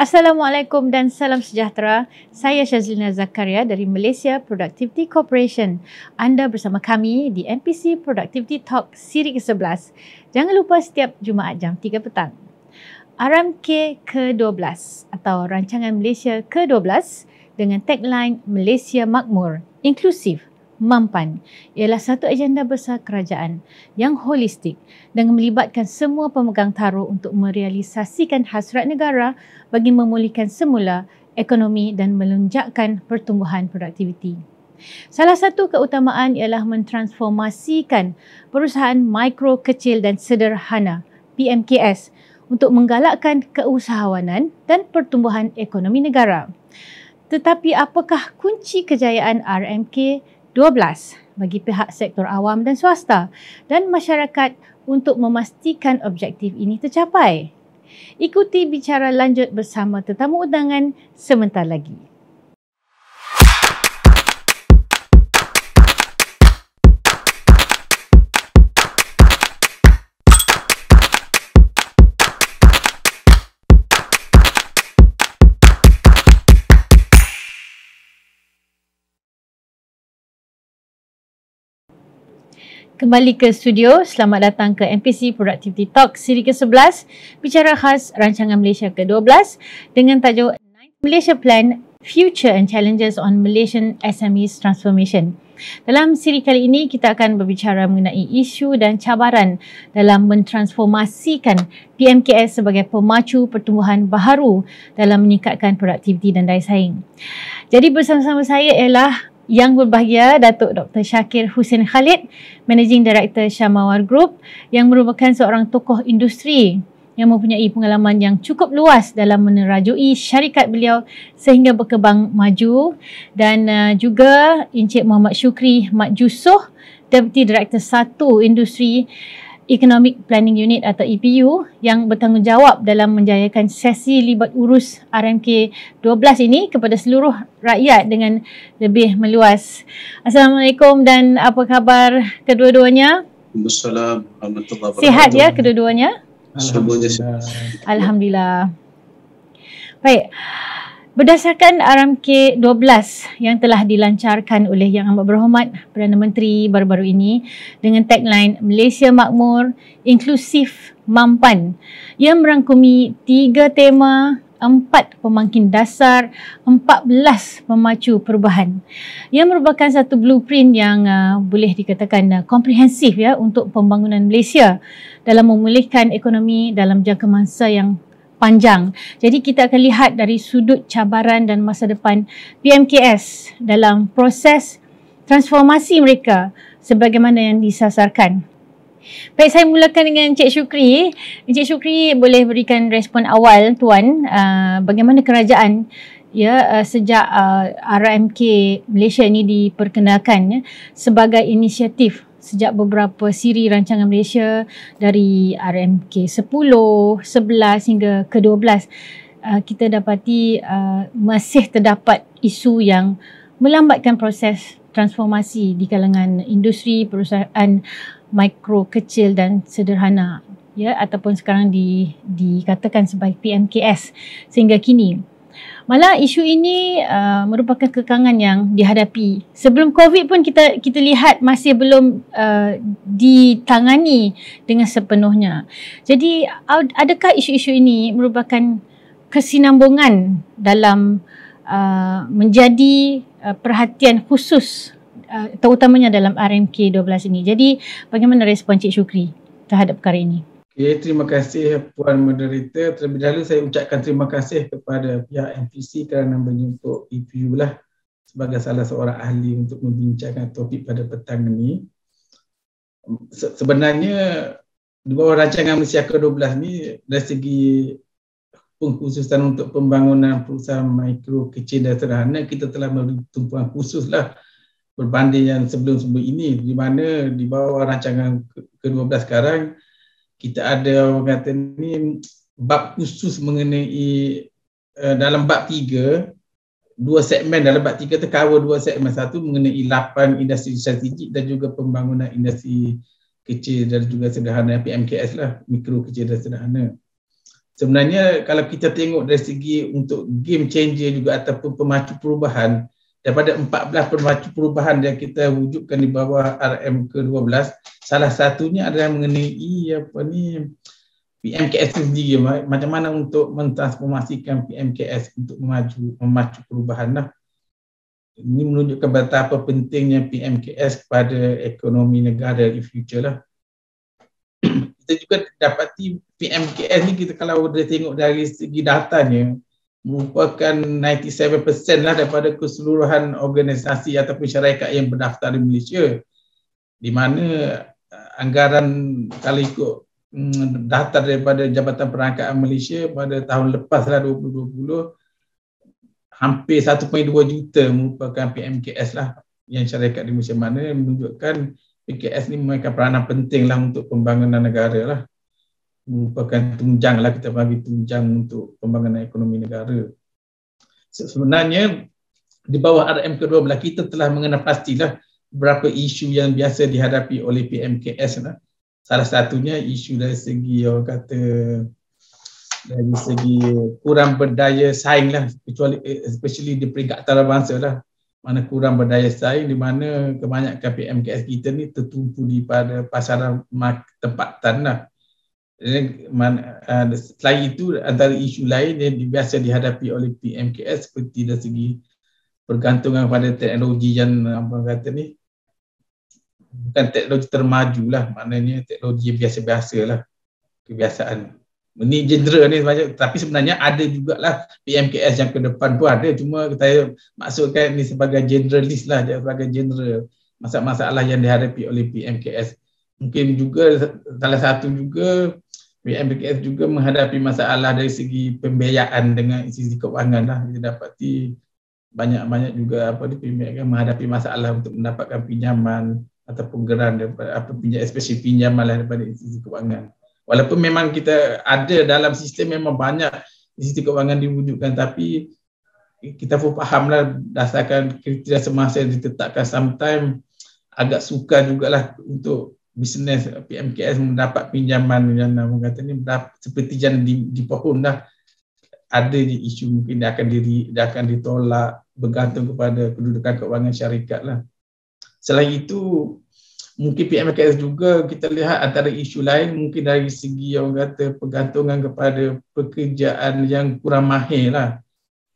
Assalamualaikum dan salam sejahtera. Saya Syazlina Zakaria dari Malaysia Productivity Corporation. Anda bersama kami di MPC Productivity Talk siri ke-11. Jangan lupa setiap Jumaat jam 3 petang. RMK ke-12 atau Rancangan Malaysia ke-12 dengan tagline Malaysia Makmur, Inklusif, Mampan ialah satu agenda besar kerajaan yang holistik dengan melibatkan semua pemegang taruh untuk merealisasikan hasrat negara bagi memulihkan semula ekonomi dan melonjakkan pertumbuhan produktiviti. Salah satu keutamaan ialah mentransformasikan perusahaan mikro, kecil dan sederhana PMKS untuk menggalakkan keusahawanan dan pertumbuhan ekonomi negara. Tetapi apakah kunci kejayaan RMK 12 bagi pihak sektor awam dan swasta dan masyarakat untuk memastikan objektif ini tercapai? Ikuti bicara lanjut bersama tetamu undangan sebentar lagi. Kembali ke studio, selamat datang ke MPC Productivity Talk siri ke-11, bicara khas Rancangan Malaysia ke-12 dengan tajuk Malaysia Plan, Future and Challenges on Malaysian SMEs Transformation. Dalam siri kali ini, kita akan berbicara mengenai isu dan cabaran dalam mentransformasikan PMKS sebagai pemacu pertumbuhan baharu dalam meningkatkan produktiviti dan daya saing. Jadi bersama-sama saya ialah yang berbahagia Datuk Dr. Shakir Hussein Khalid, Managing Director Syamawar Group, yang merupakan seorang tokoh industri yang mempunyai pengalaman yang cukup luas dalam menerajui syarikat beliau sehingga berkembang maju, dan juga Encik Muhammad Syukri Mat Jusoh, Deputy Director 1 Industri Economic Planning Unit atau EPU, yang bertanggungjawab dalam menjayakan sesi libat urus RMK 12 ini kepada seluruh rakyat dengan lebih meluas. Assalamualaikum dan apa khabar kedua-duanya? Assalamualaikum warahmatullahi wabarakatuh. Sihat ya kedua-duanya? Alhamdulillah. Alhamdulillah. Baik. Berdasarkan RMK 12 yang telah dilancarkan oleh Yang Amat Berhormat Perdana Menteri baru-baru ini dengan tagline Malaysia Makmur, Inklusif, Mampan, ia merangkumi 3 tema, 4 pemangkin dasar, 14 pemacu perubahan. Ia merupakan satu blueprint yang boleh dikatakan komprehensif ya untuk pembangunan Malaysia dalam memulihkan ekonomi dalam jangka masa yang panjang. Jadi kita akan lihat dari sudut cabaran dan masa depan PMKS dalam proses transformasi mereka sebagaimana yang disasarkan. Baik, saya mulakan dengan Encik Syukri. Encik Syukri boleh berikan respon awal Tuan, bagaimana kerajaan sejak RMK Malaysia ini diperkenalkan sebagai inisiatif sejak beberapa siri rancangan Malaysia dari RMK 10, 11 hingga ke-12, kita dapati masih terdapat isu yang melambatkan proses transformasi di kalangan industri perusahaan mikro, kecil dan sederhana, ya, ataupun sekarang dikatakan sebagai PMKS sehingga kini. Malah isu ini merupakan kekangan yang dihadapi. Sebelum COVID pun kita lihat masih belum ditangani dengan sepenuhnya. Jadi adakah isu-isu ini merupakan kesinambungan dalam menjadi perhatian khusus terutamanya dalam RMK 12 ini. Jadi bagaimana respon Cik Syukri terhadap perkara ini? Okay, terima kasih Puan Moderator. Terlebih dahulu saya ucapkan terima kasih kepada pihak MPC kerana menjemput EPU lah sebagai salah seorang ahli untuk membincangkan topik pada petang ini. Sebenarnya di bawah rancangan Malaysia ke-12 ni dari segi pengkhususan untuk pembangunan perusahaan mikro, kecil dan sederhana, kita telah memberi tumpuan khusus lah berbanding yang sebelum-sebelum ini, di mana di bawah rancangan ke-12 sekarang kita ada orang kata ni bab khusus mengenai dalam bab 3, 2 segmen dalam bab 3 tu cover 2 segmen. Satu mengenai 8 industri strategik dan juga pembangunan industri kecil dan juga sederhana, PMKS lah, mikro, kecil dan sederhana. Sebenarnya kalau kita tengok dari segi untuk game changer juga ataupun pemacu perubahan, daripada 14 pemacu perubahan yang kita wujudkan di bawah RM ke-12, salah satunya adalah mengenai PMKS sendiri, macam mana untuk mentransformasikan PMKS untuk memacu perubahan lah. Ini menunjukkan betapa pentingnya PMKS kepada ekonomi negara di future lah. Kita juga dapati PMKS ni, kita kalau dia tengok dari segi datanya, merupakan 97% lah daripada keseluruhan organisasi ataupun syarikat yang berdaftar di Malaysia, di mana anggaran kalau ikut data daripada Jabatan Perangkaan Malaysia pada tahun lepas lah 2020, hampir 1.2 juta merupakan PMKS lah yang syarikat di Malaysia, mana menunjukkan PMKS ni memainkan peranan penting lah untuk pembangunan negara lah. Merupakan tunjang lah, kita bagi tunjang untuk pembangunan ekonomi negara. Sebenarnya di bawah RM ke-12 kita telah mengenal pastilah beberapa isu yang biasa dihadapi oleh PMKS lah. Salah satunya isu dari segi orang kata dari segi kurang berdaya saing lah, especially di peringkat antarabangsa lah, mana kurang berdaya saing, di mana kebanyakan PMKS kita ni tertumpu di pada pasaran tempatan lah. Selain itu, antara isu lain yang biasa dihadapi oleh PMKS seperti dari segi pergantungan pada teknologi yang apa kata ni, bukan teknologi termaju lah, maknanya teknologi yang biasa-biasa lah, kebiasaan. Ini genre ni, tapi sebenarnya ada jugalah PMKS yang ke depan pun ada, cuma kita maksudkan ni sebagai generalis lah, sebagai genre masalah-masalah yang dihadapi oleh PMKS. Mungkin juga salah satu juga PMKS juga menghadapi masalah dari segi pembiayaan dengan institusi keuangan lah. Kita dapati banyak juga PMKS menghadapi masalah untuk mendapatkan pinjaman ataupun geran daripada especially pinjaman lah daripada institusi keuangan. Walaupun memang kita ada dalam sistem, memang banyak institusi keuangan diwujudkan, tapi kita pun fahamlah berdasarkan kriteria semasa yang ditetapkan, sometimes agak sukar jugalah untuk bisnes PMKS mendapat pinjaman yang kata ni seperti yang di pohon dah. Ada isu mungkin dia akan ditolak bergantung kepada kedudukan keuangan syarikat lah. Selain itu, mungkin PMKS juga kita lihat antara isu lain mungkin dari segi orang kata pergantungan kepada pekerjaan yang kurang mahir lah.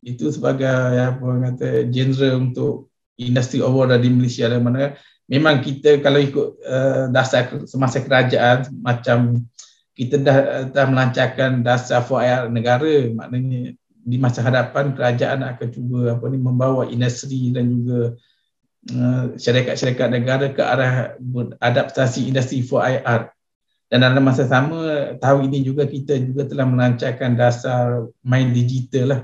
Itu sebagai apa orang kata genre untuk industri award di Malaysia lah, mana memang kita kalau ikut dasar semasa kerajaan, macam kita dah melancarkan dasar 4IR negara, maknanya di masa hadapan kerajaan akan cuba membawa industri dan juga syarikat-syarikat negara ke arah adaptasi industri 4IR. Dan dalam masa sama, tahun ini juga kita juga telah melancarkan dasar main digital lah,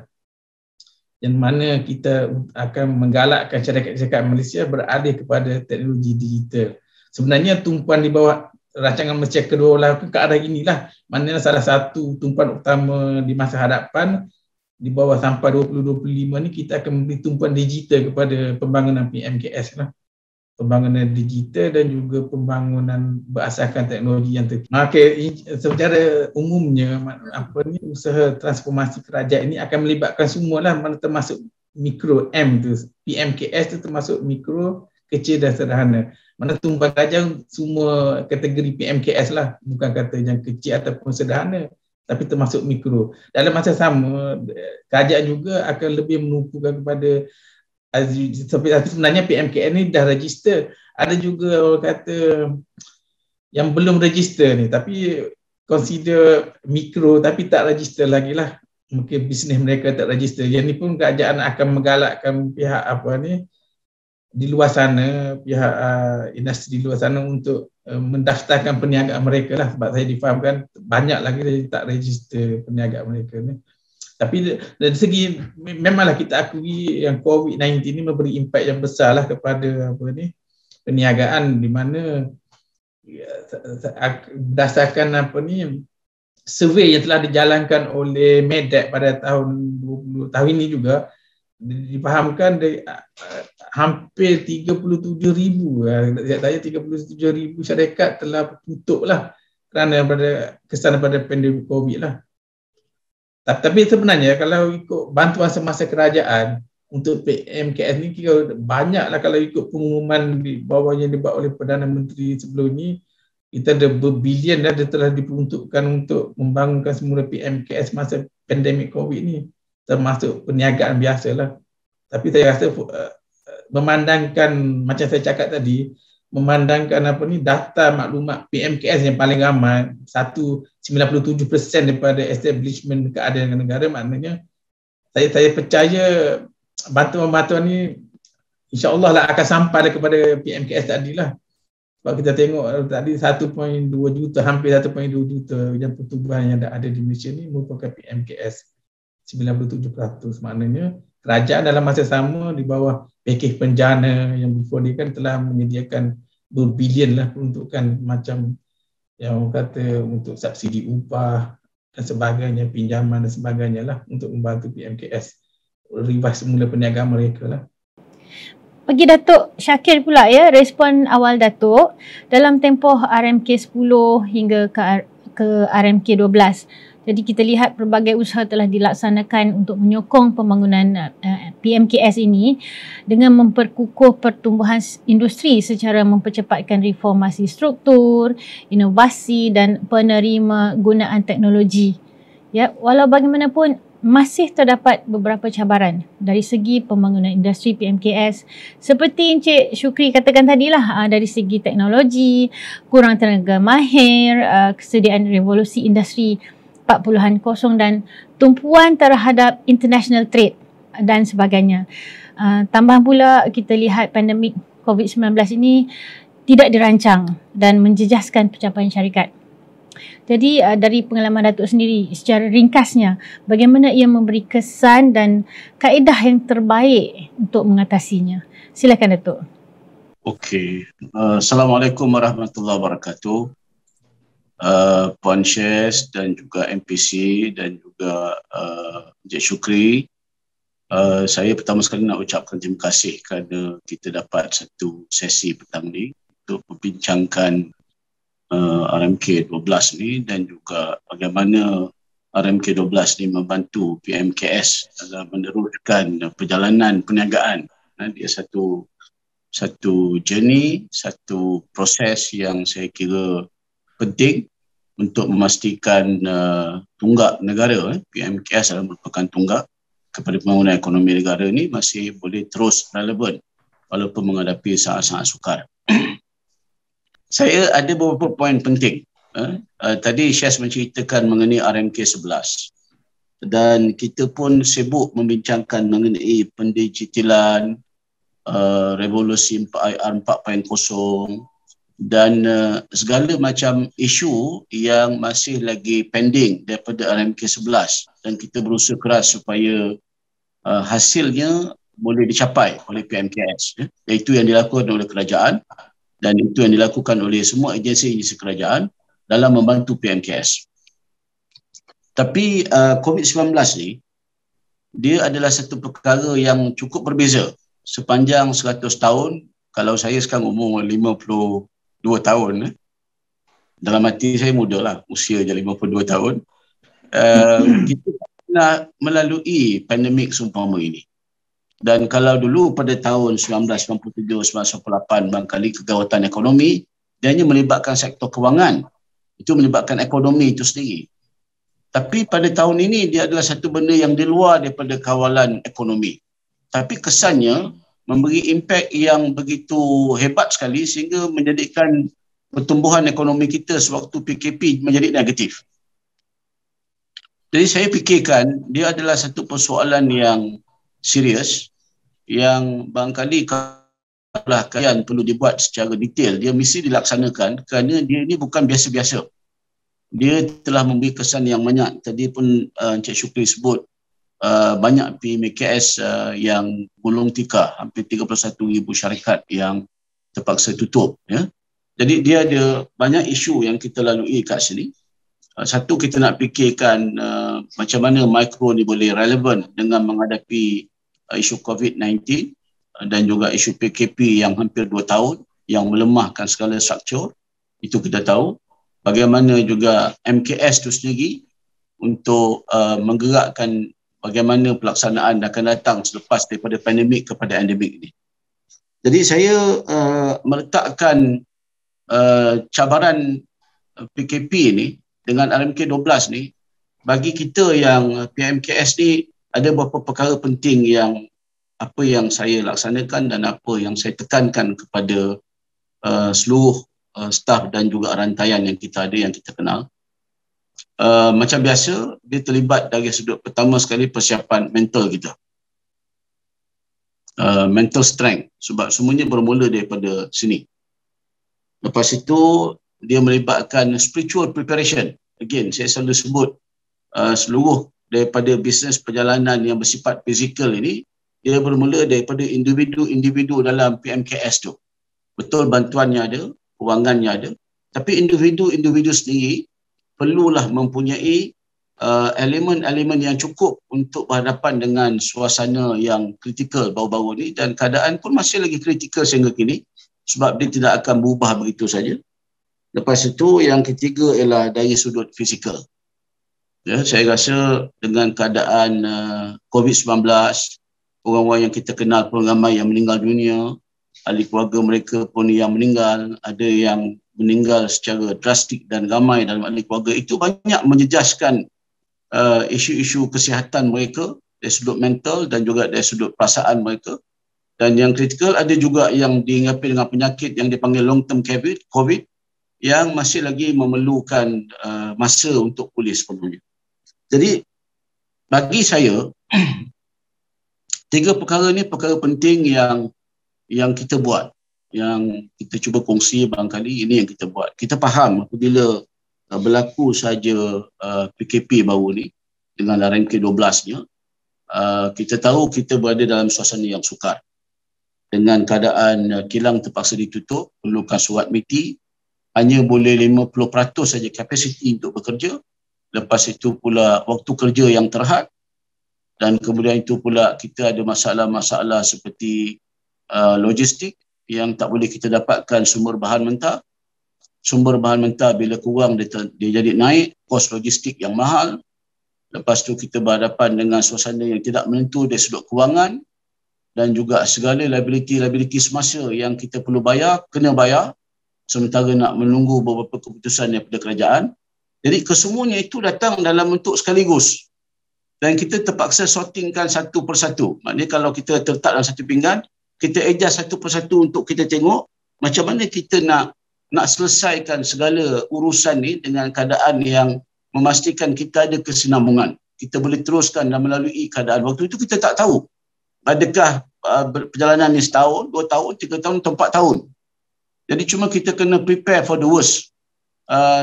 yang mana kita akan menggalakkan syarikat-syarikat Malaysia beralih kepada teknologi digital. Sebenarnya tumpuan di bawah rancangan Malaysia ke-12 ke arah inilah, mana salah satu tumpuan utama di masa hadapan di bawah sampai 2025 ni, kita akan memberi tumpuan digital kepada pembangunan PMKS lah. Pembangunan digital dan juga pembangunan berasaskan teknologi yang secara umumnya usaha transformasi kerajaan ini akan melibatkan semualah, mana termasuk mikro M tu, PMKS tu termasuk mikro, kecil dan sederhana. Mana tumpuan kerajaan semua kategori PMKS lah, bukan kata yang kecil ataupun sederhana, tapi termasuk mikro. Dalam masa sama, kerajaan juga akan lebih menumpukan kepada sebenarnya PMKS ni dah register. Ada juga orang kata yang belum register ni, tapi consider mikro tapi tak register lagi lah. Mungkin bisnes mereka tak register. Yang ni pun kerajaan akan menggalakkan pihak di luar sana, pihak industri di luar sana untuk mendaftarkan perniagaan mereka lah. Sebab saya difahamkan banyak lagi yang tak register perniagaan mereka ni. Tapi dari segi memanglah kita akui yang COVID-19 ini memberi impak yang besar lah kepada perniagaan, di mana berdasarkan survey yang telah dijalankan oleh MEDAC pada tahun 20 tahun ini juga difahamkan hampir 37,000 syarikat telah tutup lah kerana kesan pada pandemik COVID lah. Tapi sebenarnya kalau ikut bantuan semasa kerajaan untuk PMKS ni kira banyaklah. Kalau ikut pengumuman di bawah yang dibuat oleh Perdana Menteri sebelum ni, kita ada berbilion dah telah diperuntukkan untuk membangunkan semula PMKS masa pandemik COVID ni, termasuk perniagaan biasalah. Tapi saya rasa memandangkan macam saya cakap tadi, memandangkan data maklumat PMKS yang paling ramai, 97% daripada establishment keadaan negara, maknanya saya percaya bantuan-bantuan ni insya-Allah lah akan sampai kepada PMKS tadi lah. Sebab kita tengok tadi 1.2 juta, hampir 1.2 juta yang pertubuhan yang ada di Malaysia ni merupakan PMKS 97%. Maknanya kerajaan dalam masa sama di bawah pakej penjana yang before ni kan telah menyediakan berbilion lah peruntukan, macam yang orang kata untuk subsidi upah dan sebagainya, pinjaman dan sebagainya lah, untuk membantu PMKS revise semula perniagaan mereka lah. Bagi Datuk Shakir pula ya, respon awal Datuk dalam tempoh RMK 10 hingga ke RMK 12. Jadi kita lihat pelbagai usaha telah dilaksanakan untuk menyokong pembangunan PMKS ini dengan memperkukuh pertumbuhan industri secara mempercepatkan reformasi struktur, inovasi dan penerima gunaan teknologi. Ya, walau bagaimanapun masih terdapat beberapa cabaran dari segi pembangunan industri PMKS, seperti Encik Shukri katakan tadilah, dari segi teknologi, kurang tenaga mahir, kesediaan revolusi industri 4.0 dan tumpuan terhadap international trade dan sebagainya. Tambahan pula kita lihat pandemik COVID-19 ini tidak dirancang dan menjejaskan pencapaian syarikat. Jadi dari pengalaman Datuk sendiri, secara ringkasnya, bagaimana ia memberi kesan dan kaedah yang terbaik untuk mengatasinya? Silakan Datuk. Okey. Assalamualaikum warahmatullahi wabarakatuh. Puan Shes dan juga MPC dan juga Encik Shukri. Saya pertama sekali nak ucapkan terima kasih kerana kita dapat satu sesi petang ni untuk membincangkan RMK 12 ni dan juga bagaimana RMK 12 ni membantu PMKS dalam meneruskan perjalanan perniagaan. Dia satu journey, satu proses yang saya kira penting untuk memastikan tunggak negara, PMKS adalah merupakan tunggak kepada pembangunan ekonomi negara ni masih boleh terus relevan walaupun menghadapi saat-saat sukar. Saya ada beberapa poin penting. Tadi Syaz menceritakan mengenai RMK 11 dan kita pun sibuk membincangkan mengenai pendigitalan, revolusi IR 4.0 dan segala macam isu yang masih lagi pending daripada RMK 11 dan kita berusaha keras supaya hasilnya boleh dicapai oleh PMKS. Itu yang dilakukan oleh kerajaan dan itu yang dilakukan oleh semua agensi-agensi kerajaan dalam membantu PMKS. Tapi COVID-19 ni, dia adalah satu perkara yang cukup berbeza. Sepanjang 100 tahun, kalau saya sekarang umur 52 tahun, dalam hati saya muda lah, usia je 52 tahun, kita pernah melalui pandemik seumpama ini. Dan kalau dulu pada tahun 1997-1998 barangkali kegawatan ekonomi, dia hanya melibatkan sektor kewangan. Itu melibatkan ekonomi itu sendiri. Tapi pada tahun ini dia adalah satu benda yang di luar daripada kawalan ekonomi. Tapi kesannya memberi impak yang begitu hebat sekali sehingga menjadikan pertumbuhan ekonomi kita sewaktu PKP menjadi negatif. Jadi saya fikirkan dia adalah satu persoalan yang serius yang barangkali kalau kajian perlu dibuat secara detail, dia mesti dilaksanakan kerana dia ini bukan biasa-biasa. Dia telah memberi kesan yang banyak. Tadi pun Encik Shukri sebut banyak PMKS yang gulung tikar, hampir 31,000 syarikat yang terpaksa tutup. Ya. Jadi dia ada banyak isu yang kita lalui kat sini. Satu, kita nak fikirkan macam mana mikro ni boleh relevan dengan menghadapi isu COVID-19 dan juga isu PKP yang hampir 2 tahun yang melemahkan segala struktur. Itu kita tahu. Bagaimana juga MKS itu sendiri untuk menggerakkan bagaimana pelaksanaan akan datang selepas daripada pandemik kepada endemik ini. Jadi saya meletakkan cabaran PKP ni dengan RMK 12 ni, bagi kita yang PMKS ni ada beberapa perkara penting yang apa yang saya laksanakan dan apa yang saya tekankan kepada seluruh staf dan juga rantaian yang kita ada, yang kita kenal. Macam biasa, dia terlibat dari sudut pertama sekali persiapan mental kita. Mental strength, sebab semuanya bermula daripada sini. Lepas itu, dia melibatkan spiritual preparation. Again, saya selalu sebut seluruh daripada bisnes perjalanan yang bersifat fizikal ini, dia bermula daripada individu-individu dalam PMKS tu. Betul, bantuannya ada, kewangannya ada, tapi individu-individu sendiri perlulah mempunyai elemen-elemen yang cukup untuk berhadapan dengan suasana yang kritikal baru-baru ni, dan keadaan pun masih lagi kritikal sehingga kini sebab dia tidak akan berubah begitu saja. Lepas itu, yang ketiga ialah dari sudut fizikal. Ya, saya rasa dengan keadaan COVID-19, orang-orang yang kita kenal pun ramai yang meninggal dunia, ahli keluarga mereka pun yang meninggal, ada yang meninggal secara drastik dan ramai dalam ahli keluarga. Itu banyak menjejaskan isu-isu kesihatan mereka dari sudut mental dan juga dari sudut perasaan mereka. Dan yang kritikal, ada juga yang dihinggapi dengan penyakit yang dipanggil long term COVID yang masih lagi memerlukan masa untuk pulih sepenuhnya. Jadi bagi saya, tiga perkara ni perkara penting yang kita buat, yang kita cuba kongsi barangkali ini yang kita buat. Kita faham apabila berlaku saja PKP baru ni dengan RMK 12-nya, kita tahu kita berada dalam suasana yang sukar. Dengan keadaan kilang terpaksa ditutup, perlukan surat MITI, hanya boleh 50% saja kapasiti untuk bekerja. Lepas itu pula waktu kerja yang terhad, dan kemudian itu pula kita ada masalah-masalah seperti logistik yang tak boleh kita dapatkan sumber bahan mentah. Sumber bahan mentah bila kurang dia jadi naik, kos logistik yang mahal. Lepas tu kita berhadapan dengan suasana yang tidak menentu dari sudut kewangan, dan juga segala liability semasa yang kita perlu bayar, kena bayar, sementara nak menunggu beberapa keputusan daripada kerajaan. Jadi kesemuanya itu datang dalam bentuk sekaligus. Dan kita terpaksa sortingkan satu persatu. Maknanya kalau kita terletak dalam satu pinggan, kita adjust satu persatu untuk kita tengok macam mana kita nak selesaikan segala urusan ni dengan keadaan yang memastikan kita ada kesinambungan. Kita boleh teruskan dan melalui keadaan. Waktu itu kita tak tahu adakah perjalanan ni setahun, 2 tahun, 3 tahun atau 4 tahun. Jadi cuma kita kena prepare for the worst.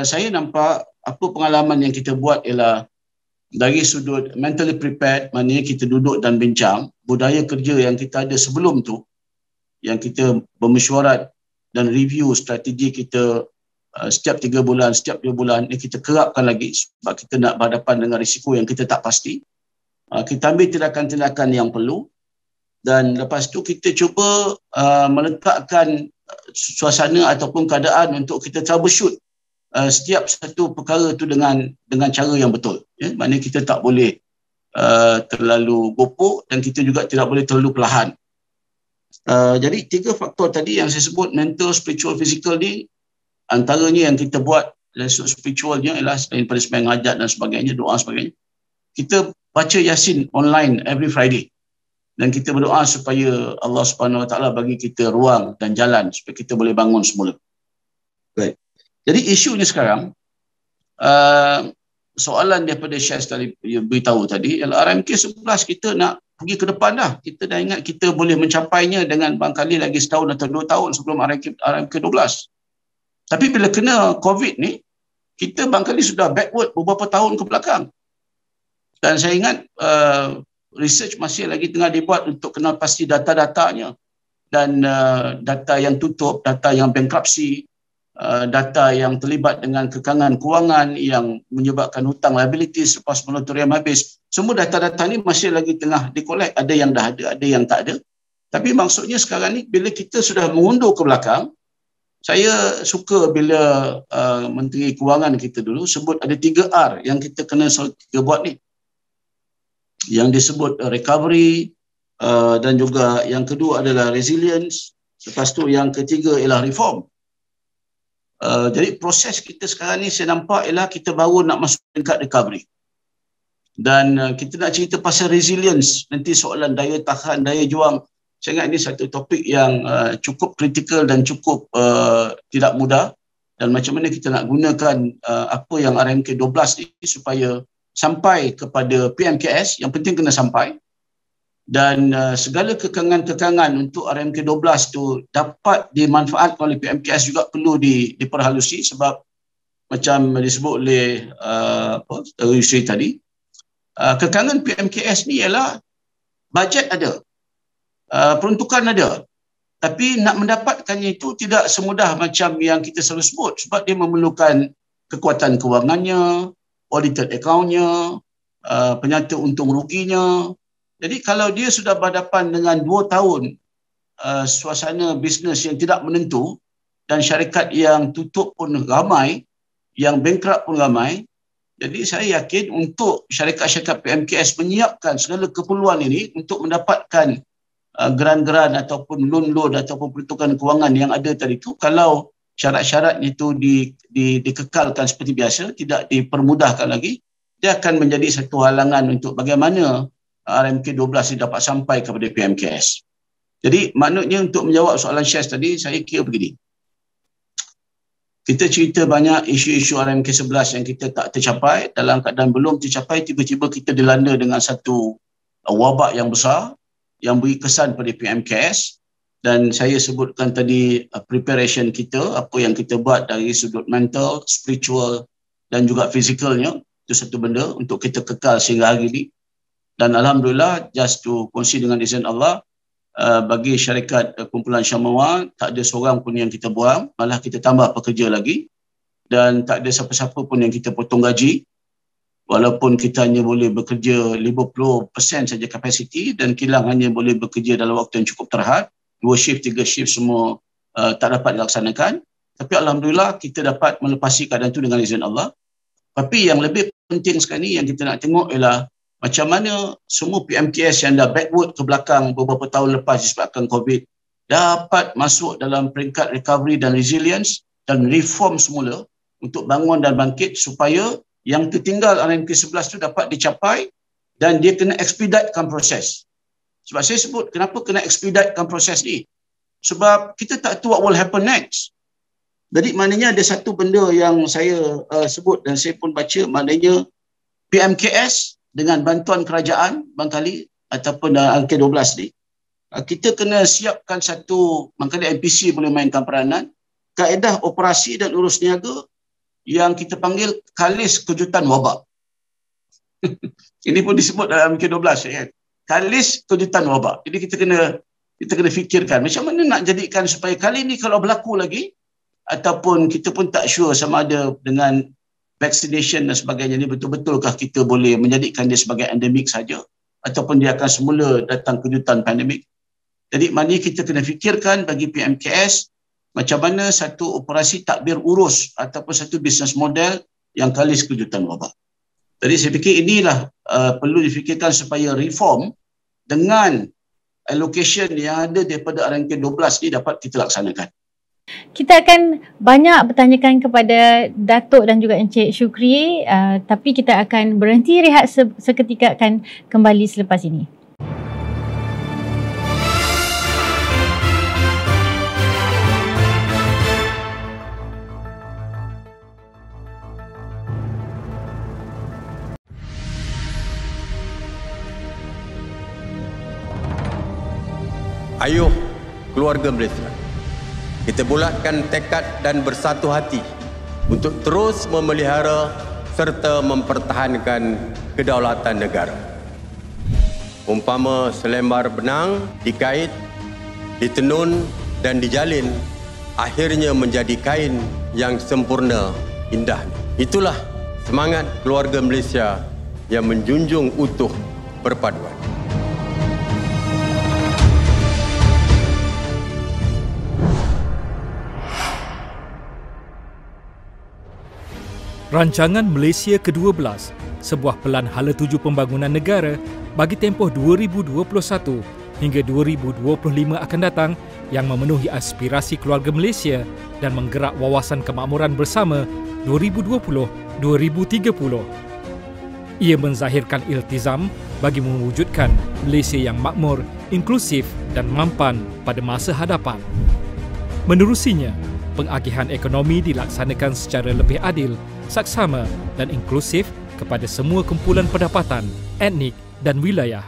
Saya nampak apa pengalaman yang kita buat ialah dari sudut mentally prepared, maknanya kita duduk dan bincang budaya kerja yang kita ada sebelum tu, yang kita bermesyuarat dan review strategi kita setiap 3 bulan, setiap 2 bulan, ini kita kerapkan lagi sebab kita nak berhadapan dengan risiko yang kita tak pasti. Kita ambil tindakan-tindakan yang perlu, dan lepas tu kita cuba meletakkan suasana ataupun keadaan untuk kita troubleshoot setiap satu perkara tu dengan cara yang betul. Ya? Maknanya kita tak boleh terlalu gopok dan kita juga tidak boleh terlalu perlahan. Jadi 3 faktor tadi yang saya sebut, mental, spiritual, physical ni, antaranya yang kita buat dari sudut spiritualnya ialah selain pada sembahyang hajat dan sebagainya, doa sebagainya, kita baca Yasin online every Friday. Dan kita berdoa supaya Allah Subhanahu Wa Taala bagi kita ruang dan jalan supaya kita boleh bangun semula. Baik. Jadi isunya sekarang, soalan daripada Syaz tadi beritahu tadi ialah RMK 11 kita nak pergi ke depan dah. Kita dah ingat kita boleh mencapainya dengan barangkali lagi setahun atau 2 tahun sebelum RMK 12. Tapi bila kena COVID ni, kita barangkali sudah backward beberapa tahun ke belakang. Dan saya ingat research masih lagi tengah dibuat untuk kenal pasti data-datanya. Dan data yang tutup, data yang bankruptcy, data yang terlibat dengan kekangan kewangan yang menyebabkan hutang liabilities selepas moratorium habis. Semua data-data ni masih lagi tengah dikolek. Ada yang dah ada yang tak ada. Tapi maksudnya sekarang ni bila kita sudah mengundur ke belakang, Saya suka bila Menteri Kewangan kita dulu sebut ada 3 R yang kita kena buat ni. Yang disebut recovery, dan juga yang kedua adalah resilience. Lepas tu yang ketiga ialah reform. Jadi proses kita sekarang ni saya nampak ialah kita baru nak masuk tingkat recovery. Dan kita nak cerita pasal resilience, nanti soalan daya tahan, daya juang. Saya ingat ini satu topik yang cukup kritikal dan cukup tidak mudah. Dan macam mana kita nak gunakan apa yang RMK 12 ni supaya sampai kepada PMKS, yang penting kena sampai. Dan segala kekangan-kekangan untuk RMK 12 tu dapat dimanfaatkan oleh PMKS juga perlu diperhalusi, sebab macam disebut oleh Yusri tadi, kekangan PMKS ni ialah bajet ada, peruntukan ada, tapi nak mendapatkannya itu tidak semudah macam yang kita selalu sebut, sebab dia memerlukan kekuatan kewangannya, audited account-nya, penyata untung ruginya. Jadi kalau dia sudah berhadapan dengan 2 tahun suasana bisnes yang tidak menentu dan syarikat yang tutup pun ramai, yang bankrupt pun ramai, jadi saya yakin untuk syarikat-syarikat PMKS menyiapkan segala keperluan ini untuk mendapatkan geran-geran ataupun loan ataupun peruntukan kewangan yang ada tadi itu, kalau syarat-syarat itu dikekalkan seperti biasa, tidak dipermudahkan lagi, dia akan menjadi satu halangan untuk bagaimana RMK 12 ini dapat sampai kepada PMKS. Jadi maknanya untuk menjawab soalan Syaz tadi, saya kira begini. Kita cerita banyak isu-isu RMK 11 yang kita tak tercapai, dalam keadaan belum tercapai, tiba-tiba kita dilanda dengan satu wabak yang besar yang beri kesan pada PMKS. Dan saya sebutkan tadi preparation kita, apa yang kita buat dari sudut mental, spiritual dan juga fizikalnya, itu satu benda untuk kita kekal sehingga hari ini. Dan Alhamdulillah, just to kongsi dengan izin Allah, bagi syarikat kumpulan Syamawa, tak ada seorang pun yang kita buang, malah kita tambah pekerja lagi, dan tak ada siapa-siapa pun yang kita potong gaji, walaupun kita hanya boleh bekerja 50% saja kapasiti dan kilang hanya boleh bekerja dalam waktu yang cukup terhad, 2 shift, 3 shift semua tak dapat dilaksanakan. Tapi Alhamdulillah kita dapat melepasi keadaan itu dengan izin Allah. Tapi yang lebih penting sekali yang kita nak tengok ialah macam mana semua PMKS yang dah backward ke belakang beberapa tahun lepas disebabkan COVID dapat masuk dalam peringkat recovery dan resilience dan reform semula untuk bangun dan bangkit supaya yang tertinggal RMK 11 tu dapat dicapai dan dia kena expeditekan proses. Sebab saya sebut kenapa kena expeditekan proses ni. Sebab kita tak tahu what will happen next. Jadi maknanya ada satu benda yang saya sebut dan saya pun baca, maknanya PMKS dengan bantuan kerajaan barangkali ataupun RMK 12 ni, kita kena siapkan satu, barangkali MPC boleh mainkan peranan, kaedah operasi dan urus niaga yang kita panggil kalis kejutan wabak. Ini pun disebut dalam RMK 12 kan. Kalis kejutan wabak. Jadi kita kena fikirkan macam mana nak jadikan supaya kali ni kalau berlaku lagi, ataupun kita pun tak sure sama ada dengan vaccination dan sebagainya ni betul-betulkah kita boleh menjadikan dia sebagai endemik saja ataupun dia akan semula datang kejutan pandemik. Jadi maknanya kita kena fikirkan bagi PMKS macam mana satu operasi takbir urus ataupun satu business model yang kalis kejutan wabak. Jadi saya fikir inilah perlu difikirkan supaya reform dengan allocation yang ada daripada RMK 12 ni dapat kita laksanakan. Kita akan banyak bertanyakan kepada Datuk dan juga Encik Syukri, tapi kita akan berhenti rehat seketika, akan kembali selepas ini. Ayuh keluarga Malaysia, kita bulatkan tekad dan bersatu hati untuk terus memelihara serta mempertahankan kedaulatan negara. Umpama selembar benang dikait, ditenun dan dijalin, akhirnya menjadi kain yang sempurna indah. Itulah semangat keluarga Malaysia yang menjunjung utuh perpaduan. Rancangan Malaysia ke-12, sebuah pelan hala tuju pembangunan negara bagi tempoh 2021 hingga 2025 akan datang yang memenuhi aspirasi keluarga Malaysia dan menggerak wawasan kemakmuran bersama 2020-2030. Ia menzahirkan iltizam bagi mewujudkan Malaysia yang makmur, inklusif dan mampan pada masa hadapan. Menerusinya, pengagihan ekonomi dilaksanakan secara lebih adil, saksama dan inklusif kepada semua kumpulan pendapatan, etnik dan wilayah.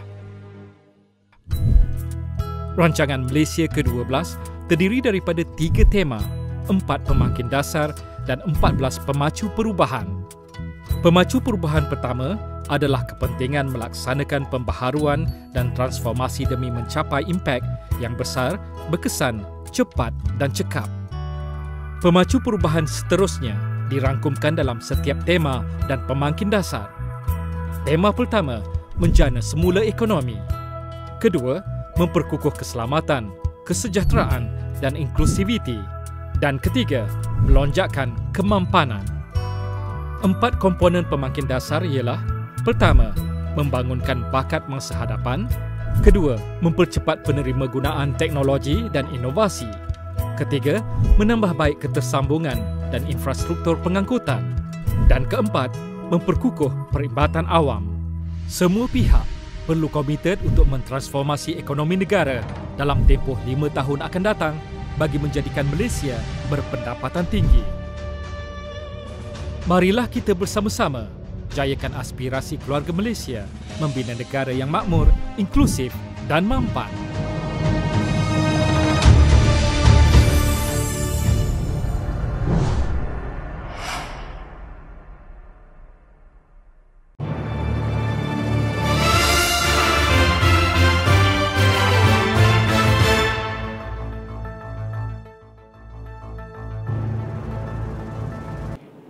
Rancangan Malaysia ke-12 terdiri daripada 3 tema, 4 pemangkin dasar dan 14 pemacu perubahan. Pemacu perubahan pertama adalah kepentingan melaksanakan pembaharuan dan transformasi demi mencapai impak yang besar, berkesan, cepat dan cekap. Pemacu perubahan seterusnya dirangkumkan dalam setiap tema dan pemangkin dasar. Tema pertama, menjana semula ekonomi. Kedua, memperkukuh keselamatan, kesejahteraan dan inklusiviti. Dan ketiga, melonjakkan kemampanan. 4 komponen pemangkin dasar ialah: pertama, membangunkan bakat masa hadapan. Kedua, mempercepat penerima-gunaan teknologi dan inovasi. Ketiga, menambah baik ketersambungan dan infrastruktur pengangkutan. Dan keempat, memperkukuh perkhidmatan awam. Semua pihak perlu komited untuk mentransformasi ekonomi negara dalam tempoh 5 tahun akan datang bagi menjadikan Malaysia berpendapatan tinggi. Marilah kita bersama-sama jayakan aspirasi keluarga Malaysia membina negara yang makmur, inklusif dan mampan.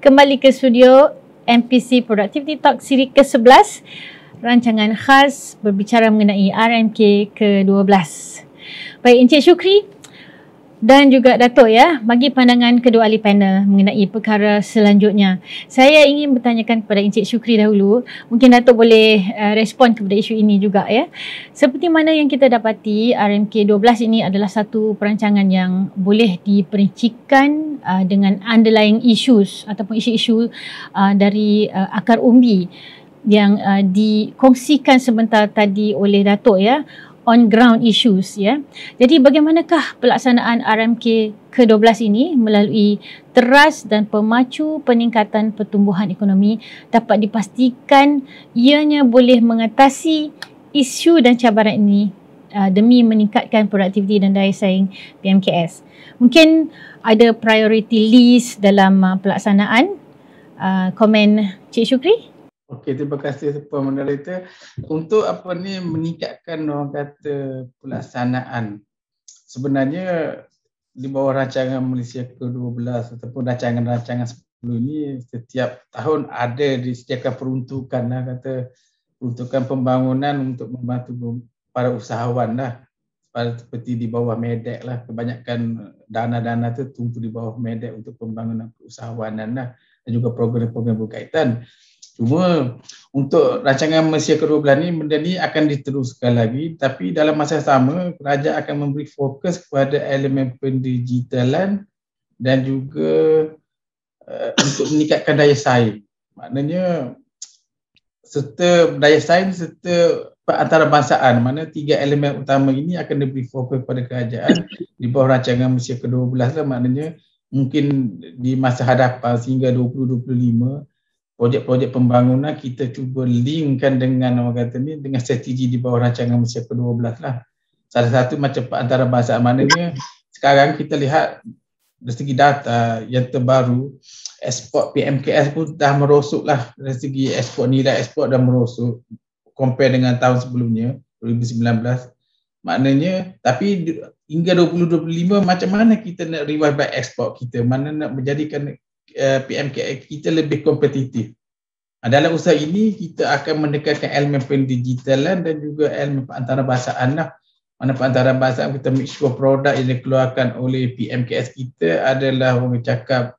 Kembali ke studio MPC Productivity Talk siri ke-11, rancangan khas berbicara mengenai RMK ke-12. Baik, Encik Syukri dan juga Datuk ya, bagi pandangan kedua ahli panel mengenai perkara selanjutnya. Saya ingin bertanyakan kepada Encik Syukri dahulu, mungkin Datuk boleh respon kepada isu ini juga ya. Seperti mana yang kita dapati, RMK 12 ini adalah satu perancangan yang boleh diperincikan dengan underlying issues ataupun isu-isu dari akar umbi yang dikongsikan sebentar tadi oleh Datuk ya, on ground issues ya. Jadi bagaimanakah pelaksanaan RMK ke-12 ini melalui teras dan pemacu peningkatan pertumbuhan ekonomi dapat dipastikan ianya boleh mengatasi isu dan cabaran ini demi meningkatkan produktiviti dan daya saing PMKS. Mungkin ada priority list dalam pelaksanaan. Komen Cik Syukri? Okey, terima kasih Puan Moderator. Untuk meningkatkan orang kata pelaksanaan, sebenarnya di bawah rancangan Malaysia ke-12 ataupun rancangan-rancangan sebelum ini, setiap tahun ada disediakan peruntukan peruntukan pembangunan untuk membantu para usahawan lah. Seperti di bawah MEDEC lah, kebanyakan dana-dana tu tumpu di bawah MEDEC untuk pembangunan usahawanan lah, dan juga program-program berkaitan. Cuma untuk rancangan Malaysia ke-12 ni, benda ni akan diteruskan lagi, tapi dalam masa sama kerajaan akan memberi fokus kepada elemen pendigitalan dan juga untuk meningkatkan daya saing. Maknanya serta daya saing serta antarabangsa, mana 3 elemen utama ini akan diberi fokus kepada kerajaan di bawah rancangan Malaysia ke-12 lah. Maknanya mungkin di masa hadapan sehingga 2025 projek-projek pembangunan kita cuba linkkan dengan dengan strategi di bawah rancangan Malaysia ke-12 lah. Salah satu macam antarabangsa, maknanya sekarang kita lihat dari segi data yang terbaru, ekspor PMKS pun dah merosot lah. Dari segi ekspor, nilai ekspor dah merosot compare dengan tahun sebelumnya 2019. Maknanya tapi hingga 2025 macam mana kita nak revive ekspor kita, mana nak menjadikan PMKS kita lebih kompetitif. Dalam usaha ini kita akan menekankan elemen pendigitalan dan juga elemen antarabangsa lah. Mana antarabangsa kita make sure produk yang dikeluarkan oleh PMKS kita adalah orang cakap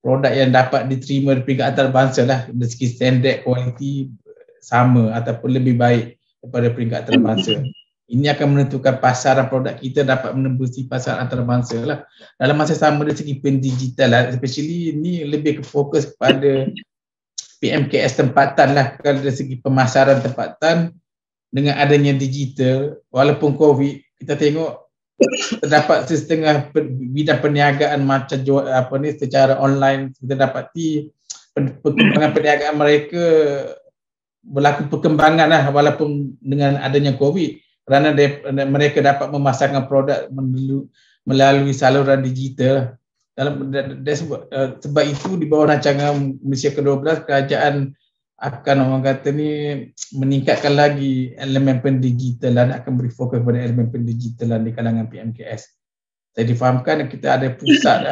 produk yang dapat diterima di peringkat antarabangsa lah, dari segi standard kualiti sama ataupun lebih baik daripada peringkat antarabangsa. Ini akan menentukan pasaran produk kita dapat menembusi pasar antarabangsa lah. Dalam masa sama dari segi pendigitalan, especially ini lebih fokus kepada PMKS tempatan lah. Kalau dari segi pemasaran tempatan, dengan adanya digital, walaupun COVID, kita tengok terdapat setengah bidang perniagaan macam secara online, kita dapati perkembangan perniagaan mereka berlaku perkembangan lah walaupun dengan adanya COVID, kerana mereka dapat memasarkan produk melalui saluran digital. Sebab itu di bawah rancangan Malaysia ke-12, kerajaan akan orang kata ni meningkatkan lagi elemen pendigitalan, akan beri fokus pada elemen pendigitalan di kalangan PMKS. Saya difahamkan kita ada pusat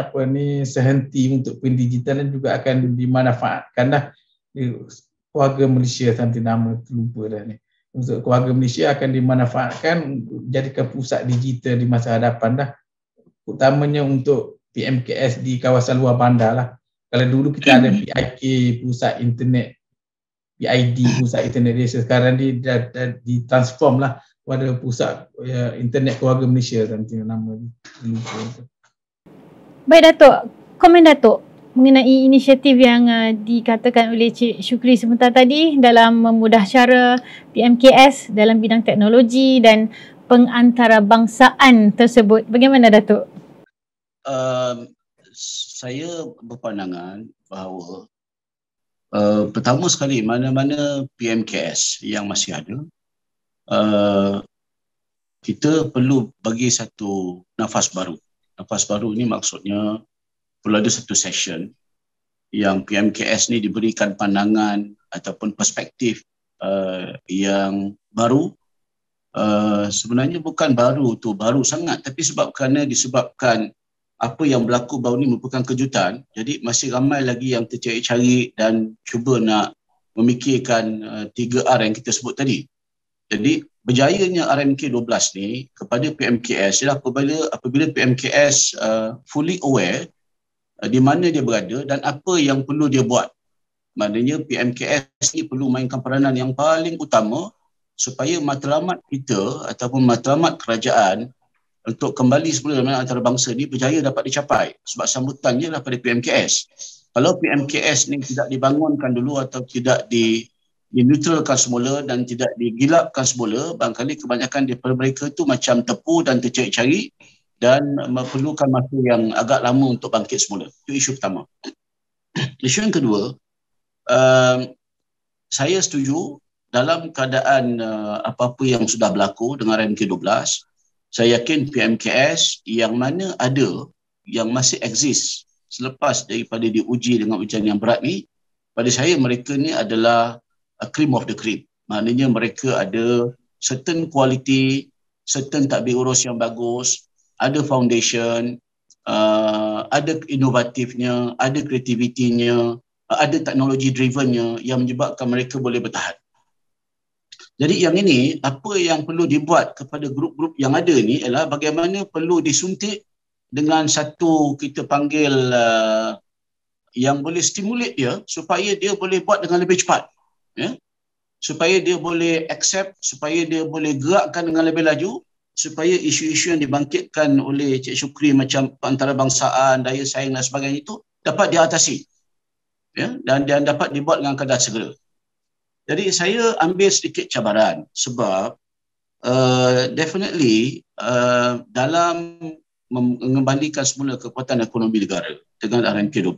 sehenti untuk pendigitalan juga akan dimanfaatkan dah di keluarga Malaysia, sampai nama terlupa dah ni. Untuk keluarga Malaysia akan dimanfaatkan jadikan pusat digital di masa hadapan dah, utamanya untuk PMKS di kawasan luar bandar lah. Kalau dulu kita ada PIK, pusat internet, PID, pusat internet desa, sekarang ditransform lah pada pusat internet keluarga Malaysia, sampai nama terlupa. Baik Datuk, komen Datuk mengenai inisiatif yang dikatakan oleh Cik Shukri sebentar tadi dalam memudah cara PMKS dalam bidang teknologi dan pengantarabangsaan tersebut. Bagaimana Datuk? Saya berpandangan bahawa pertama sekali, mana-mana PMKS yang masih ada, kita perlu bagi satu nafas baru. Nafas baru ni maksudnya perlu ada satu session yang PMKS ni diberikan pandangan ataupun perspektif yang baru. Sebenarnya bukan baru tu baru sangat, tapi disebabkan apa yang berlaku baru ni merupakan kejutan, jadi masih ramai lagi yang tercari-cari dan cuba nak memikirkan 3R yang kita sebut tadi. Jadi berjayanya RMK 12 ni kepada PMKS ialah apabila PMKS fully aware di mana dia berada dan apa yang perlu dia buat. Maknanya PMKS ni perlu mainkan peranan yang paling utama supaya matlamat kita ataupun matlamat kerajaan untuk kembali semula dalam antarabangsa ni berjaya dapat dicapai. Sebab sambutannya adalah pada PMKS. Kalau PMKS ni tidak dibangunkan dulu atau tidak dineutralkan semula dan tidak digilapkan semula, barangkali kebanyakan daripada mereka tu macam tepu dan tercari-cari dan memerlukan masa yang agak lama untuk bangkit semula. Itu isu pertama. Isu yang kedua, saya setuju dalam keadaan apa-apa yang sudah berlaku dengan RMK 12, saya yakin PMKS yang mana ada, yang masih eksis selepas daripada diuji dengan ujian yang berat ni, pada saya mereka ni adalah cream of the cream. Maknanya mereka ada certain quality, certain tadbir urus yang bagus, ada foundation, ada inovatifnya, ada kreativitinya, ada teknologi drivennya yang menyebabkan mereka boleh bertahan. Jadi yang ini, apa yang perlu dibuat kepada grup-grup yang ada ni ialah bagaimana perlu disuntik dengan satu kita panggil yang boleh stimulate dia supaya dia boleh buat dengan lebih cepat. Ya? Supaya dia boleh accept, supaya dia boleh gerakkan dengan lebih laju, supaya isu-isu yang dibangkitkan oleh Cik Shukri macam antarabangsaan, daya saing dan sebagainya itu dapat diatasi, ya? Dan dapat dibuat dengan kadar segera. Jadi saya ambil sedikit cabaran sebab definitely dalam mengembalikan semula kekuatan ekonomi negara dengan RMK 12,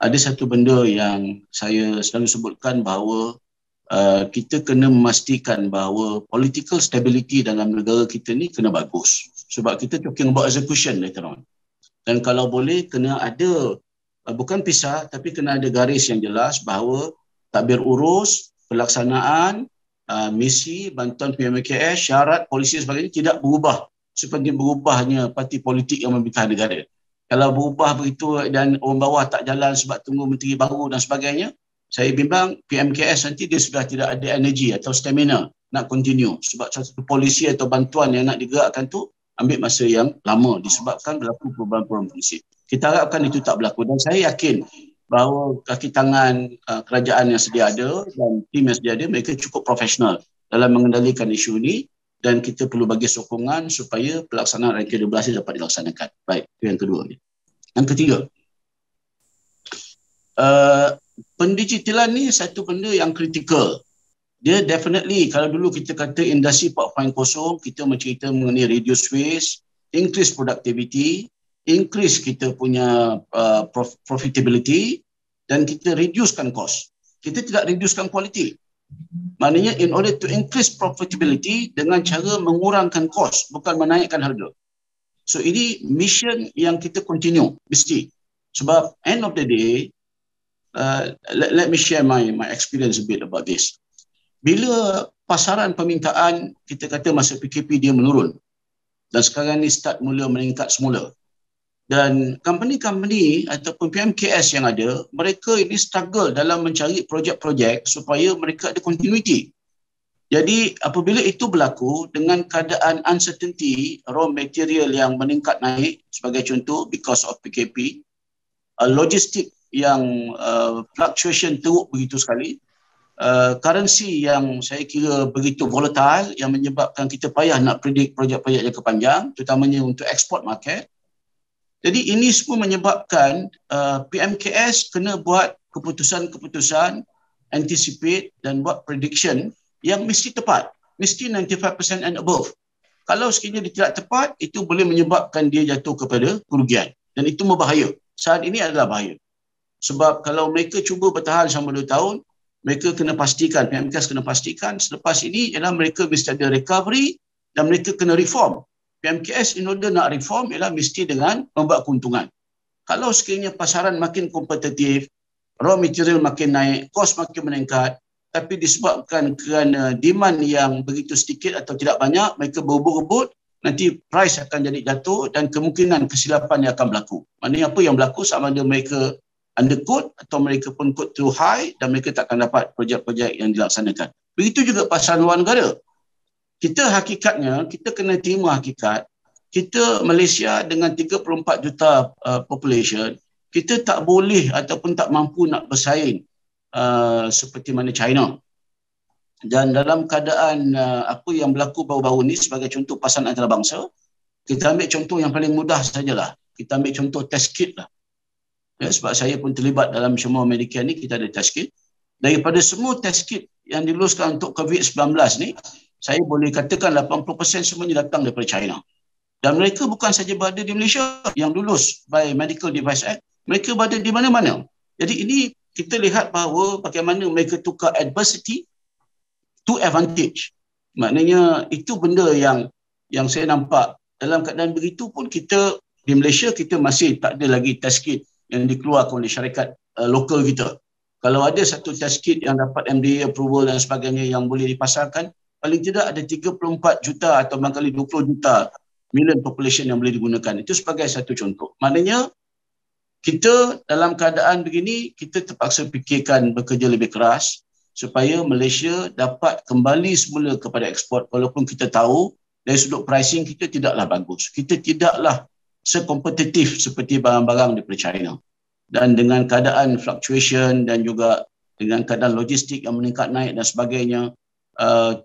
ada satu benda yang saya selalu sebutkan bahawa kita kena memastikan bahawa political stability dalam negara kita ni kena bagus. Sebab kita talking about execution later on. Dan kalau boleh kena ada, bukan pisah, tapi kena ada garis yang jelas bahawa tadbir urus, pelaksanaan, misi, bantuan PMKS, syarat, polisi dan sebagainya tidak berubah seperti berubahnya parti politik yang memerintah negara. Kalau berubah begitu dan orang bawah tak jalan sebab tunggu menteri baru dan sebagainya, saya bimbang PMKS nanti dia sudah tidak ada energi atau stamina nak continue sebab satu polisi atau bantuan yang nak digerakkan tu ambil masa yang lama disebabkan berlaku perubahan-perubahan polisi. Kita harapkan itu tak berlaku dan saya yakin bahawa kaki tangan kerajaan yang sedia ada dan tim yang sedia ada, mereka cukup profesional dalam mengendalikan isu ini dan kita perlu bagi sokongan supaya pelaksanaan RMK 12 ini dapat dilaksanakan. Baik, itu yang kedua. Yang ketiga, pendigitalan ni satu benda yang kritikal. Dia definitely, kalau dulu kita kata industri 4.0, kita mencerita mengenai reduce waste, increase productivity, increase kita punya profitability dan kita reducekan cost. Kita tidak reducekan quality. Maknanya in order to increase profitability dengan cara mengurangkan cost, bukan menaikkan harga. So ini mission yang kita continue, mesti. Sebab end of the day, let me share my experience a bit about this. Bila pasaran permintaan, kita kata masa PKP dia menurun dan sekarang ni start mula meningkat semula. Dan company-company ataupun PMKS yang ada, mereka ini struggle dalam mencari projek-projek supaya mereka ada continuity. Jadi apabila itu berlaku dengan keadaan uncertainty, raw material yang meningkat naik sebagai contoh because of PKP, logistik yang fluctuation teruk begitu sekali, currency yang saya kira begitu volatile yang menyebabkan kita payah nak predict projek-projek jangka panjang, terutamanya untuk export market. Jadi ini semua menyebabkan PMKS kena buat keputusan-keputusan, anticipate dan buat prediction yang mesti tepat. Mesti 95% and above. Kalau sekiranya dia tidak tepat, itu boleh menyebabkan dia jatuh kepada kerugian. Dan itu berbahaya. Saat ini adalah bahaya. Sebab kalau mereka cuba bertahan selama 2 tahun, mereka kena pastikan, PMKS kena pastikan selepas ini ialah mereka mesti ada recovery dan mereka kena reform. PMKS in order nak reform ialah mesti dengan membuat keuntungan. Kalau sekiranya pasaran makin kompetitif, raw material makin naik, kos makin meningkat, tapi disebabkan kerana demand yang begitu sedikit atau tidak banyak, mereka berebut-rebut, nanti price akan jadi jatuh dan kemungkinan kesilapan yang akan berlaku. Maknanya apa yang berlaku sama ada mereka underquote atau mereka pun quote too high dan mereka tak akan dapat projek-projek yang dilaksanakan. Begitu juga pasaran luar negara. Kita hakikatnya, kita kena terima hakikat, kita Malaysia dengan 34 juta population, kita tak boleh ataupun tak mampu nak bersaing seperti mana China. Dan dalam keadaan apa yang berlaku baru-baru ni sebagai contoh pasaran antarabangsa, kita ambil contoh yang paling mudah sajalah. Kita ambil contoh test kit lah. Ya, sebab saya pun terlibat dalam semua Medicare ni, kita ada test kit. Daripada semua test kit yang diluluskan untuk COVID-19 ni, saya boleh katakan 80% semuanya datang daripada China. Dan mereka bukan saja berada di Malaysia yang lulus by Medical Device Act, mereka berada di mana-mana. Jadi ini kita lihat bahawa bagaimana mereka tukar adversity to advantage. Maknanya itu benda yang saya nampak. Dalam keadaan begitu pun kita di Malaysia kita masih tak ada lagi test kit yang dikeluarkan oleh syarikat lokal kita. Kalau ada satu test kit yang dapat MDA approval dan sebagainya yang boleh dipasarkan, paling tidak ada 34 juta atau barangkali 20 juta million population yang boleh digunakan. Itu sebagai satu contoh. Maknanya kita dalam keadaan begini, kita terpaksa fikirkan bekerja lebih keras supaya Malaysia dapat kembali semula kepada ekspor walaupun kita tahu dari sudut pricing kita tidaklah bagus. Kita tidaklah sekompetitif seperti barang-barang daripada China. Dan dengan keadaan fluctuation dan juga dengan keadaan logistik yang meningkat naik dan sebagainya,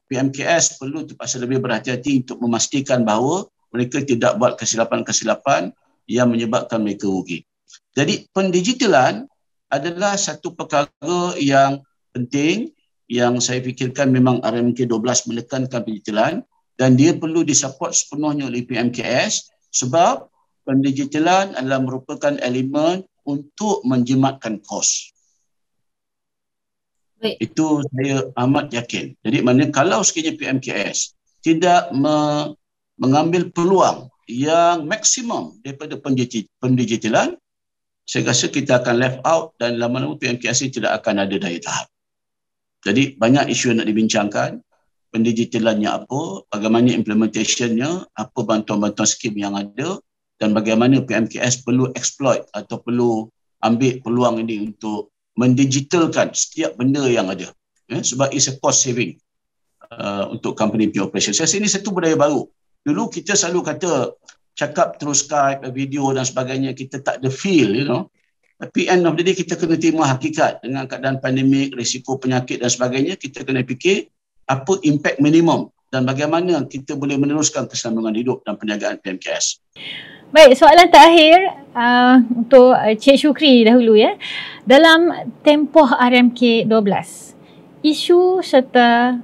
PMKS perlu terpaksa lebih berhati-hati untuk memastikan bahawa mereka tidak buat kesilapan-kesilapan yang menyebabkan mereka rugi. Jadi pendigitalan adalah satu perkara yang penting yang saya fikirkan memang RMK 12 menekankan pendigitalan dan dia perlu disupport sepenuhnya oleh PMKS sebab pendigitalan adalah merupakan elemen untuk menjimatkan kos. Baik. Itu saya amat yakin. Jadi maknanya kalau sekiranya PMKS tidak mengambil peluang yang maksimum daripada pendigitalan, saya rasa kita akan left out dan lama-lama PMKS ini tidak akan ada daya tahan. Jadi banyak isu yang nak dibincangkan, pendigitalannya apa, bagaimana implementationnya, apa bantuan-bantuan skim yang ada dan bagaimana PMKS perlu exploit atau perlu ambil peluang ini untuk mendigitalkan setiap benda yang ada. Sebab it's a cost saving untuk company punya operation. Saya rasa ini satu budaya baru. Dulu kita selalu kata cakap terus Skype, video dan sebagainya, kita tak ada feel, you know. Tapi end of the day kita kena terima hakikat dengan keadaan pandemik, risiko penyakit dan sebagainya. Kita kena fikir apa impact minimum dan bagaimana kita boleh meneruskan keselambungan hidup dan perniagaan PMKS. Baik, soalan terakhir untuk Cik Syukri dahulu ya. Dalam tempoh RMK 12, isu serta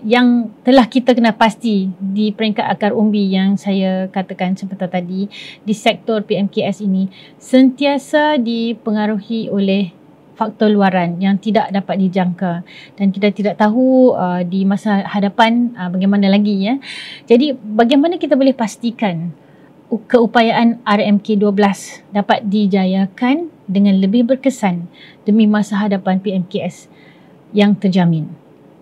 yang telah kita kena pasti di peringkat akar umbi yang saya katakan sebentar tadi di sektor PMKS ini sentiasa dipengaruhi oleh faktor luaran yang tidak dapat dijangka dan kita tidak tahu di masa hadapan bagaimana lagi ya. Jadi bagaimana kita boleh pastikan keupayaan RMK 12 dapat dijayakan dengan lebih berkesan demi masa hadapan PMKS yang terjamin?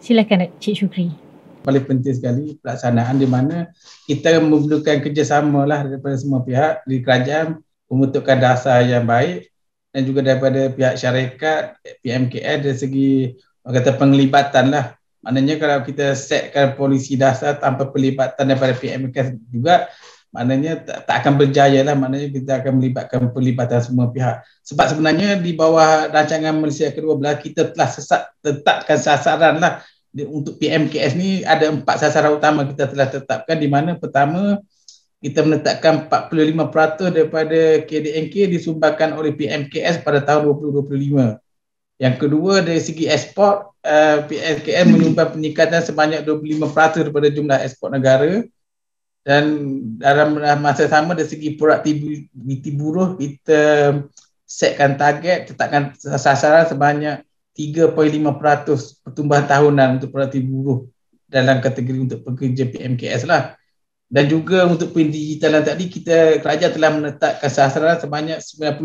Silakan Cik Syukri. Paling penting sekali pelaksanaan di mana kita memerlukan kerjasama lah daripada semua pihak, di kerajaan membentukkan dasar yang baik dan juga daripada pihak syarikat, PMKS dari segi kata penglibatan lah. Maknanya kalau kita setkan polisi dasar tanpa pelibatan daripada PMKS juga, maknanya tak akan berjaya lah. Maknanya kita akan melibatkan pelibatan semua pihak. Sebab sebenarnya di bawah rancangan Malaysia ke-12 kita telah tetapkan sasaran lah. Untuk PMKS ni ada 4 sasaran utama kita telah tetapkan, di mana pertama kita menetapkan 45% daripada KDNK disumbangkan oleh PMKS pada tahun 2025. Yang kedua dari segi ekspor, PMKS menyumbang peningkatan sebanyak 25% daripada jumlah ekspor negara. Dan dalam masa sama dari segi produktiviti buruh kita setkan target, tetapkan sasaran sebanyak 3.5% pertumbuhan tahunan untuk produktiviti buruh dalam kategori untuk pekerja PMKS lah. Dan juga untuk pendigitalan tadi kerajaan telah menetapkan sasaran sebanyak 90%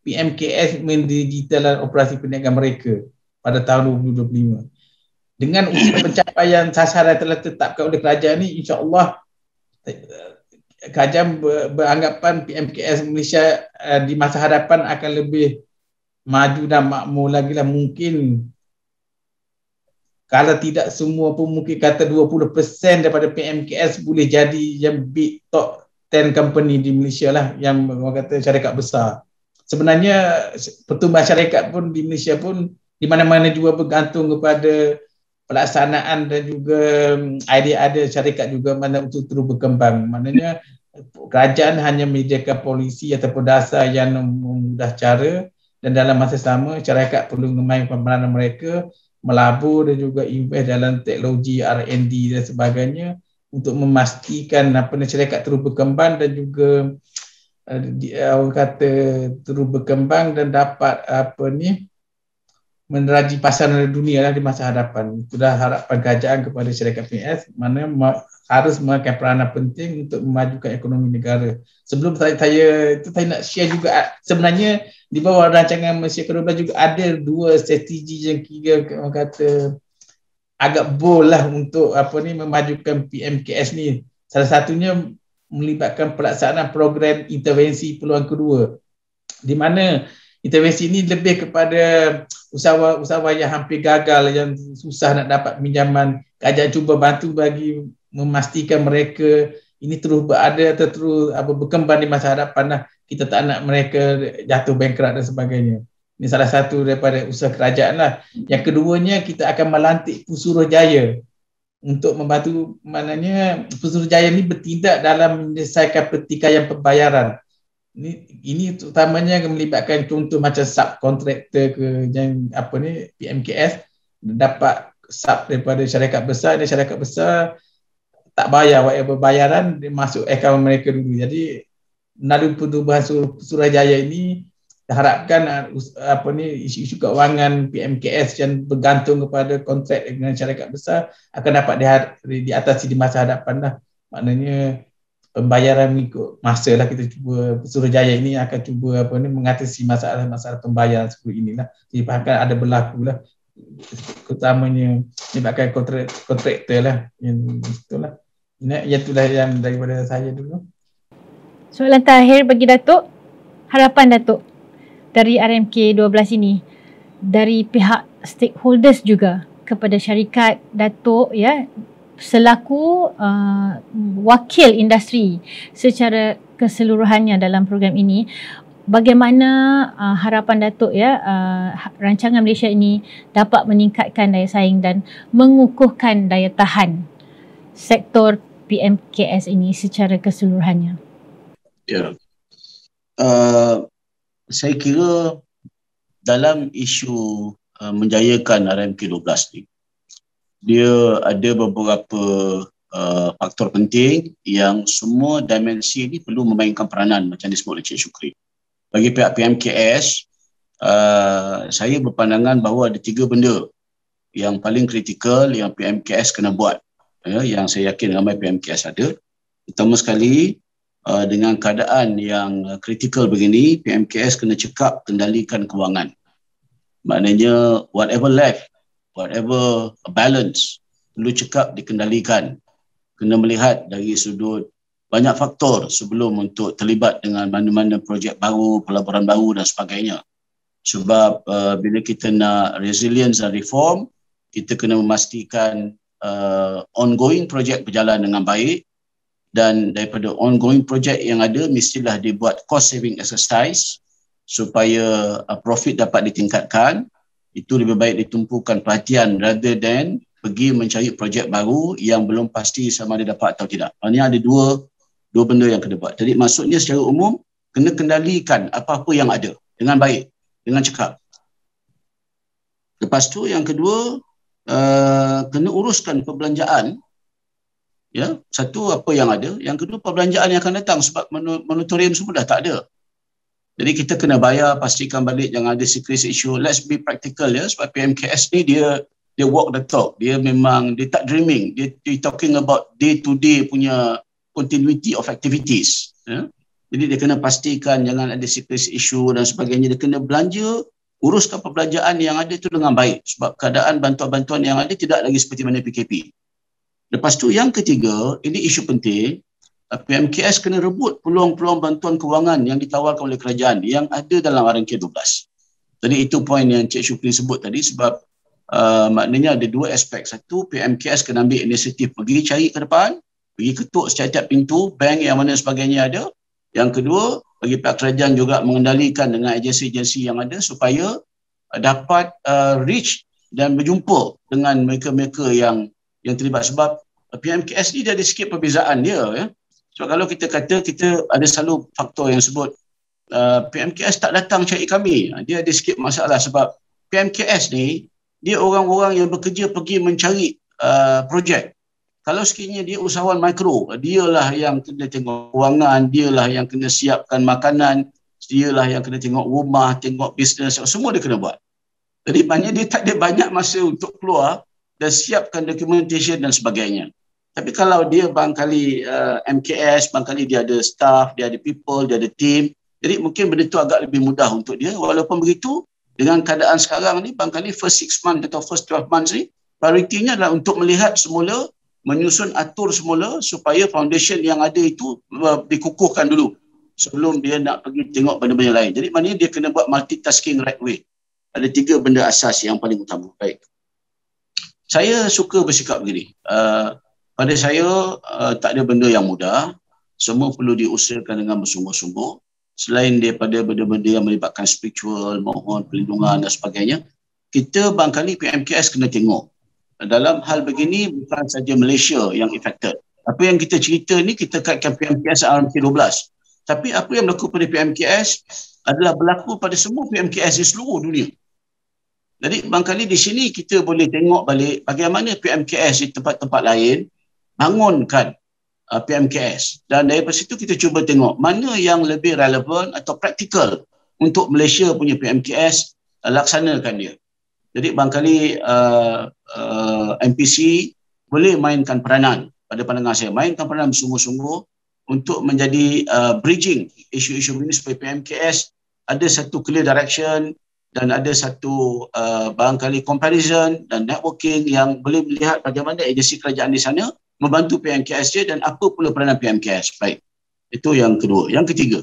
PMKS mendigitalan operasi perniagaan mereka pada tahun 2025. Dengan usaha pencapaian sasaran telah ditetapkan oleh kerajaan ini, insya-Allah kerajaan beranggapan PMKS Malaysia di masa hadapan akan lebih maju dan makmur lagi lah. Mungkin kalau tidak semua pun mungkin kata 20% daripada PMKS boleh jadi yang big top 10 company di Malaysia lah, yang orang kata syarikat besar. Sebenarnya pertumbuhan syarikat pun di Malaysia pun di mana-mana juga bergantung kepada pelaksanaan dan juga idea-idea syarikat juga mana untuk terus berkembang. Maknanya kerajaan hanya menyediakan polisi ataupun dasar yang memudah cara, dan dalam masa sama syarikat perlu memainkan peranan mereka, melabur dan juga invest dalam teknologi R&D dan sebagainya untuk memastikan syarikat terus berkembang dan juga orang kata terus berkembang dan dapat meneraji pasaran dunia lah di masa hadapan. Itulah harapan kerajaan kepada syarikat PMKS, mana harus memainkan peranan penting untuk memajukan ekonomi negara. Sebelum saya nak share juga, sebenarnya di bawah rancangan Malaysia ke-12 juga ada 2 strategi yang kira orang kata agak bold lah untuk memajukan PMKS ni. Salah satunya melibatkan pelaksanaan program intervensi peluang kedua, di mana intervensi ini lebih kepada usahawan yang hampir gagal, yang susah nak dapat pinjaman. Kerajaan cuba bantu bagi memastikan mereka ini terus berada atau terus berkembang di masa hadapan lah. Kita tak nak mereka jatuh bankrupt dan sebagainya. Ini salah satu daripada usaha kerajaan lah. Yang keduanya, kita akan melantik Pusuruhjaya untuk membantu, maknanya Pusuruhjaya ini bertindak dalam menyelesaikan pertikaian pembayaran. Ini terutamanya akan melibatkan contoh macam subkontraktor ke yang PMKS dapat sub daripada syarikat besar, dan syarikat besar tak bayar whatever bayaran, dia masuk akaun mereka dulu. Jadi melalui perubahan Pusuruhjaya ini diharapkan isu-isu keuangan PMKS yang bergantung kepada kontrak dengan syarikat besar akan dapat diatasi di masa hadapan lah. Maknanya pembayaran mengikut masa lah. Kita cuba, Pusuruhjaya ini akan cuba mengatasi masalah pembayaran seperti inilah. Jadi bahkan ada berlaku lah, utamanya menyebabkan kontraktor lah. Itulah. Itulah yang daripada saya dulu. Soalan terakhir bagi Datuk, harapan Datuk dari RMK 12 ini dari pihak stakeholders juga kepada syarikat Datuk ya, selaku wakil industri secara keseluruhannya dalam program ini, bagaimana harapan Datuk rancangan Malaysia ini dapat meningkatkan daya saing dan mengukuhkan daya tahan sektor PMKS ini secara keseluruhannya? Ya. Saya kira dalam isu menjayakan RMK 12 ni, dia ada beberapa faktor penting yang semua dimensi ini perlu memainkan peranan macam disebut oleh Cik Shukri. Bagi pihak PMKS, saya berpandangan bahawa ada 3 benda yang paling kritikal yang PMKS kena buat, yang saya yakin ramai PMKS ada. Pertama sekali, dengan keadaan yang kritikal begini, PMKS kena cekap kendalikan kewangan. Maknanya whatever left, whatever balance perlu cekap dikendalikan. Kena melihat dari sudut banyak faktor sebelum untuk terlibat dengan mana-mana projek baru, pelaburan baru dan sebagainya. Sebab bila kita nak resilience dan reform, kita kena memastikan ongoing projek berjalan dengan baik, dan daripada ongoing projek yang ada mestilah dibuat cost saving exercise supaya profit dapat ditingkatkan. Itu lebih baik ditumpukan perhatian rather than pergi mencari projek baru yang belum pasti sama ada dapat atau tidak. Maksudnya ada dua benda yang kena buat. Jadi maksudnya secara umum kena kendalikan apa-apa yang ada dengan baik, dengan cekap. Lepas tu yang kedua, kena uruskan perbelanjaan. Ya, satu apa yang ada, yang kedua perbelanjaan yang akan datang sebab moratorium semua dah tak ada. Jadi kita kena bayar, pastikan balik, jangan ada secret issue. Let's be practical ya, sebab PMKS ni dia walk the talk. Dia memang, dia tak dreaming. Dia talking about day to day punya continuity of activities. Ya. Jadi dia kena pastikan jangan ada secret issue dan sebagainya. Dia kena belanja, uruskan perbelanjaan yang ada itu dengan baik. Sebab keadaan bantuan-bantuan yang ada tidak lagi seperti mana PKP. Lepas tu yang ketiga, ini isu penting, PMKS kena rebut peluang-peluang bantuan kewangan yang ditawarkan oleh kerajaan yang ada dalam RMK 12. Jadi itu poin yang Cik Shukri sebut tadi, sebab maknanya ada 2 aspek. Satu, PMKS kena ambil inisiatif pergi cari ke depan, pergi ketuk setiap pintu, bank yang mana sebagainya ada. Yang kedua, bagi pihak kerajaan juga mengendalikan dengan agensi-agensi yang ada supaya dapat reach dan berjumpa dengan mereka-mereka yang terlibat. Sebab PMKS ni dia ada sikit perbezaan dia. Ya. Sebab kalau kita kata, kita ada selalu faktor yang sebut PMKS tak datang cari kami. Dia ada sikit masalah sebab PMKS ni, dia orang-orang yang bekerja pergi mencari projek. Kalau sekiranya dia usahawan mikro, dialah yang kena tengok kewangan, dialah yang kena siapkan makanan, dialah yang kena tengok rumah, tengok bisnes, semua dia kena buat. Jadi maknanya dia tak ada banyak masa untuk keluar dan siapkan documentation dan sebagainya. Tapi kalau dia barangkali MKS, barangkali dia ada staff, dia ada people, dia ada team, jadi mungkin benda itu agak lebih mudah untuk dia. Walaupun begitu, dengan keadaan sekarang ni, barangkali first 6 months atau first 12 months ni, prioritinya adalah untuk melihat semula, menyusun atur semula supaya foundation yang ada itu dikukuhkan dulu sebelum dia nak pergi tengok benda-benda lain. Jadi maknanya dia kena buat multitasking right way. Ada 3 benda asas yang paling utama. Baik. Saya suka bersikap begini. Pada saya, tak ada benda yang mudah. Semua perlu diusahakan dengan bersungguh-sungguh. Selain daripada benda-benda yang melibatkan spiritual, mohon perlindungan dan sebagainya, kita barangkali PMKS kena tengok. Dalam hal begini, bukan saja Malaysia yang affected. Apa yang kita cerita ni, kita kaitkan PMKS RMK 12. Tapi apa yang berlaku pada PMKS adalah berlaku pada semua PMKS di seluruh dunia. Jadi barangkali di sini kita boleh tengok balik bagaimana PMKS di tempat-tempat lain bangunkan PMKS. Dan daripada situ kita cuba tengok mana yang lebih relevan atau praktikal untuk Malaysia punya PMKS, laksanakan dia. Jadi barangkali MPC boleh mainkan peranan, pada pandangan saya, mainkan peranan bersungguh-sungguh untuk menjadi bridging isu-isu ini supaya PMKS ada satu clear direction dan ada satu barangkali comparison dan networking yang boleh melihat bagaimana agensi kerajaan di sana membantu PMKS dia dan apa pula peranan PMKS. Baik, itu yang kedua. Yang ketiga,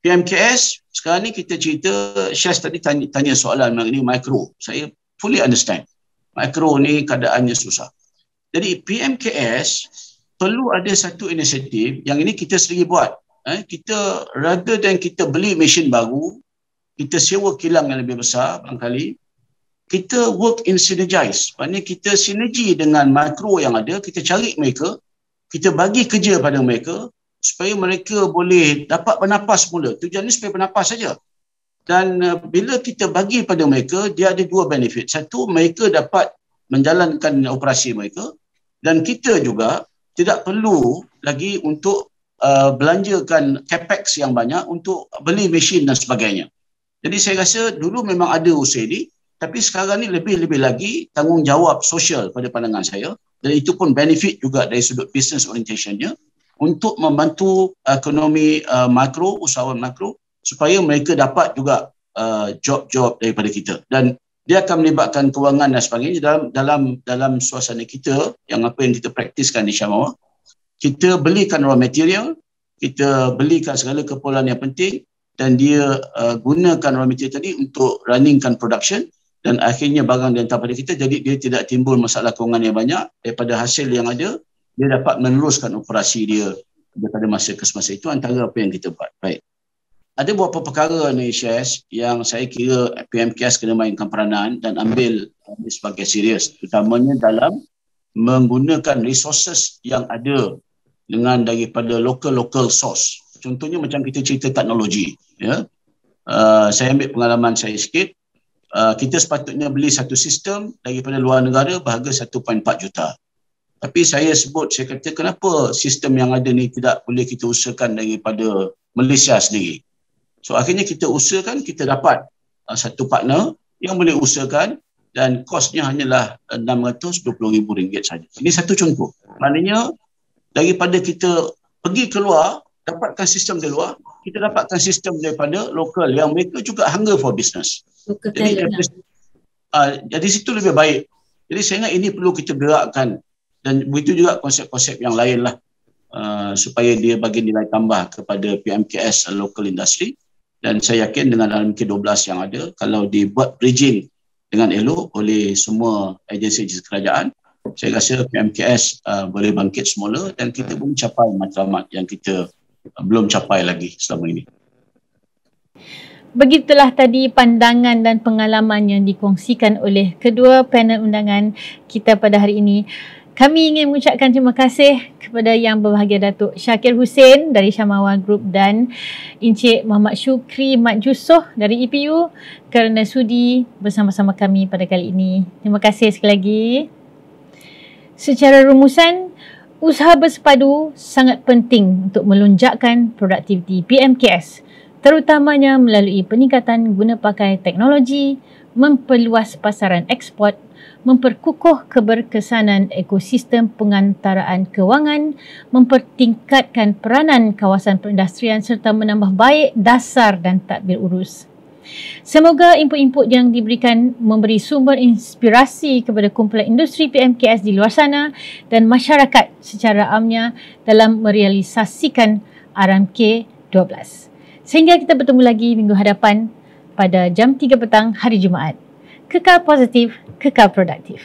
PMKS sekarang ni kita cerita, Syaz tadi tanya soalan mengenai mikro. Saya fully understand. Mikro ni keadaannya susah. Jadi PMKS perlu ada satu inisiatif yang ini kita sendiri buat. Kita rather than kita beli mesin baru, kita sewa kilang yang lebih besar barangkali, kita work in synergize. Maksudnya kita sinergi dengan makro yang ada, kita cari mereka, kita bagi kerja pada mereka supaya mereka boleh dapat bernapas mula. Tujuan ni supaya bernapas saja. Dan bila kita bagi pada mereka, dia ada dua benefit. Satu, mereka dapat menjalankan operasi mereka, dan kita juga tidak perlu lagi untuk belanjakan capex yang banyak untuk beli mesin dan sebagainya. Jadi saya rasa dulu memang ada usaha ini, tapi sekarang ni lebih-lebih lagi tanggungjawab sosial pada pandangan saya, dan itu pun benefit juga dari sudut business orientationnya untuk membantu ekonomi makro, usahawan makro, supaya mereka dapat juga job-job daripada kita. Dan dia akan melibatkan kewangan dan sebagainya dalam suasana kita yang apa yang kita praktiskan di Syamawa. Kita belikan raw material, kita belikan segala keperluan yang penting, dan dia gunakan raw material tadi untuk runningkan production, dan akhirnya barang dihantar pada kita, jadi dia tidak timbul masalah kewangan yang banyak. Daripada hasil yang ada, dia dapat meneruskan operasi dia daripada masa ke semasa. Itu antara apa yang kita buat. Baik. Ada beberapa perkara ni Syes yang saya kira PMKS kena mainkan peranan dan ambil sebagai serius, terutamanya dalam menggunakan resources yang ada dengan daripada local source. Contohnya macam kita cerita teknologi, ya. Saya ambil pengalaman saya sikit. Kita sepatutnya beli satu sistem daripada luar negara berharga 1.4 juta. Tapi saya kata kenapa sistem yang ada ni tidak boleh kita usahakan daripada Malaysia sendiri. So akhirnya kita usahakan, kita dapat satu partner yang boleh usahakan, dan kosnya hanyalah RM620,000 saja. Ini satu contoh. Maknanya daripada kita pergi keluar, dapatkan sistem dari luar, kita dapatkan sistem daripada lokal yang mereka juga hunger for business. Jadi situ lebih baik. Jadi saya ingat ini perlu kita gerakkan, dan begitu juga konsep-konsep yang lain lah, supaya dia bagi nilai tambah kepada PMKS local industry. Dan saya yakin dengan RMK 12 yang ada, kalau dibuat bridging dengan elok oleh semua agensi kerajaan, saya rasa PMKS boleh bangkit semula dan kita pun capai matlamat yang kita belum capai lagi selama ini. Begitulah tadi pandangan dan pengalaman yang dikongsikan oleh kedua panel undangan kita pada hari ini. Kami ingin mengucapkan terima kasih kepada Yang Berbahagia Datuk Shakir Hussein dari Syamawa Group dan Encik Muhammad Syukri Mat Jusoh dari EPU kerana sudi bersama-sama kami pada kali ini. Terima kasih sekali lagi. Secara rumusan, usaha bersepadu sangat penting untuk melonjakkan produktiviti PMKS, terutamanya melalui peningkatan guna pakai teknologi, memperluas pasaran ekspor, memperkukuh keberkesanan ekosistem pengantaraan kewangan, mempertingkatkan peranan kawasan perindustrian serta menambah baik dasar dan tadbir urus. Semoga input-input yang diberikan memberi sumber inspirasi kepada kumpulan industri PMKS di luar sana dan masyarakat secara amnya dalam merealisasikan RMK 12. Sehingga kita bertemu lagi minggu hadapan pada jam 3 petang hari Jumaat. Kekal positif, kekal produktif.